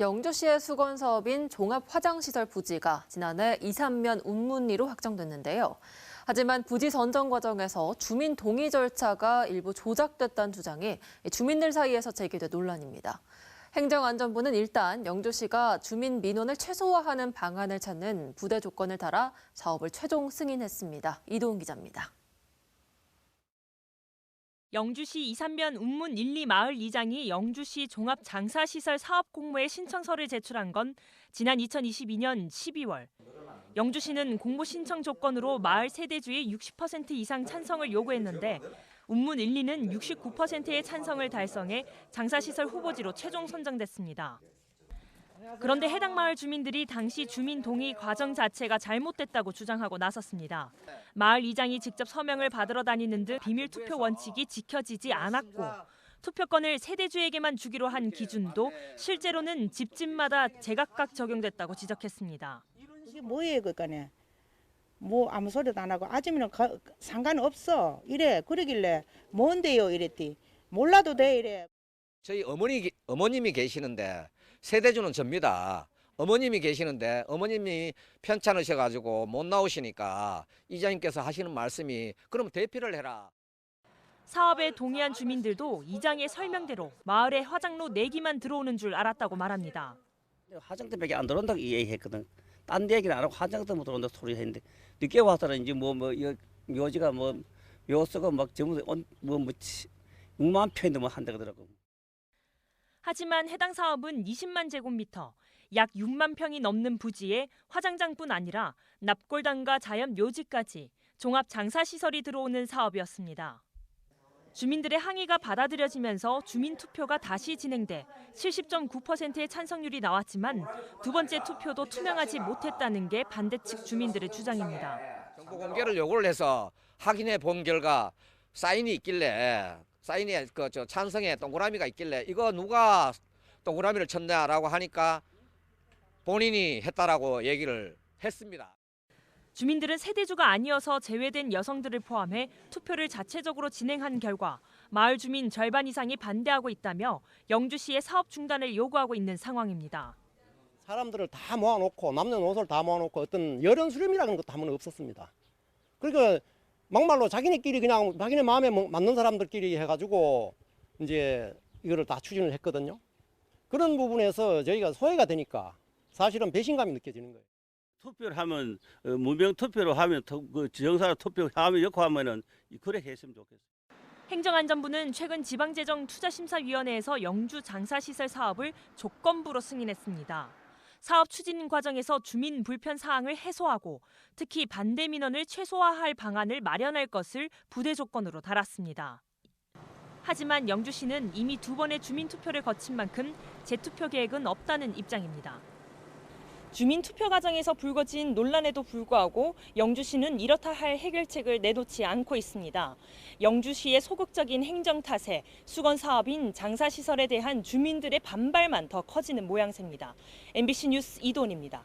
영주시의 수건 사업인 종합화장시설 부지가 지난해 2, 3면 운문리로 확정됐는데요. 하지만 부지 선정 과정에서 주민 동의 절차가 일부 조작됐다는 주장이 주민들 사이에서 제기돼 논란입니다. 행정안전부는 일단 영주시가 주민 민원을 최소화하는 방안을 찾는 부대 조건을 달아 사업을 최종 승인했습니다. 이도훈 기자입니다. 영주시 2, 3면 운문 1, 2 마을 이장이 영주시 종합장사시설 사업 공모에 신청서를 제출한 건 지난 2022년 12월. 영주시는 공모 신청 조건으로 마을 세대주의 60% 이상 찬성을 요구했는데 운문 1, 2는 69%의 찬성을 달성해 장사시설 후보지로 최종 선정됐습니다. 그런데 해당 마을 주민들이 당시 주민 동의 과정 자체가 잘못됐다고 주장하고 나섰습니다. 마을 이장이 직접 서명을 받으러 다니는 등 비밀 투표 원칙이 지켜지지 않았고 투표권을 세대주에게만 주기로 한 기준도 실제로는 집집마다 제각각 적용됐다고 지적했습니다. 이게 뭐예요, 그러니까 뭐 아무 소리도 안 하고 아줌마는 상관없어 이래 그러길래 뭔데요 이랬더니 몰라도 돼 이래. 저희 어머님이 계시는데 세대주는 접니다. 어머님이 계시는데 어머님이 편찮으셔가지고 못 나오시니까 이장님께서 하시는 말씀이 그럼 대피를 해라. 사업에 동의한 주민들도 이장의 설명대로 마을에 화장로 4기만 들어오는 줄 알았다고 말합니다. 화장대밖에 안 들어온다고 얘기했거든. 딴 데 얘기는 안 하고 화장대 들어온다 소리 했는데 늦게 와서는 이제 묘지가 묘수가 막 전부 6만 평이 넘어 한다고 하더라고. 하지만 해당 사업은 20만 제곱미터, 약 6만 평이 넘는 부지에 화장장뿐 아니라 납골당과 자연 묘지까지 종합 장사시설이 들어오는 사업이었습니다. 주민들의 항의가 받아들여지면서 주민투표가 다시 진행돼 70.9%의 찬성률이 나왔지만 두 번째 투표도 투명하지 못했다는 게 반대 측 주민들의 주장입니다. 정보 공개를 요구를 해서 확인해 본 결과 사인이 있길래 사인에 찬성에 동그라미가 있길래 이거 누가 동그라미를 쳤냐라고 하니까 본인이 했다라고 얘기를 했습니다. 주민들은 세대주가 아니어서 제외된 여성들을 포함해 투표를 자체적으로 진행한 결과 마을 주민 절반 이상이 반대하고 있다며 영주시의 사업 중단을 요구하고 있는 상황입니다. 사람들을 다 모아놓고 남는 옷을 다 모아놓고 어떤 여론 수렴이라는 것도 한 번은 없었습니다. 그러니까 막말로 자기네끼리 그냥 자기네 마음에 맞는 사람들끼리 해가지고 이제 이거를 다 추진을 했거든요. 그런 부분에서 저희가 소외가 되니까 사실은 배신감이 느껴지는 거예요. 투표를 하면 무명 투표로 하면 그 지정사로 투표하면 역고 하면은 그래 했으면 좋겠어요. 행정안전부는 최근 지방재정투자심사위원회에서 영주 장사시설 사업을 조건부로 승인했습니다. 사업 추진 과정에서 주민 불편 사항을 해소하고 특히 반대 민원을 최소화할 방안을 마련할 것을 부대 조건으로 달았습니다. 하지만 영주시는 이미 2번의 주민투표를 거친 만큼 재투표 계획은 없다는 입장입니다. 주민투표 과정에서 불거진 논란에도 불구하고 영주시는 이렇다 할 해결책을 내놓지 않고 있습니다. 영주시의 소극적인 행정 탓에 수건 사업인 장사시설에 대한 주민들의 반발만 더 커지는 모양새입니다. MBC 뉴스 이도훈입니다.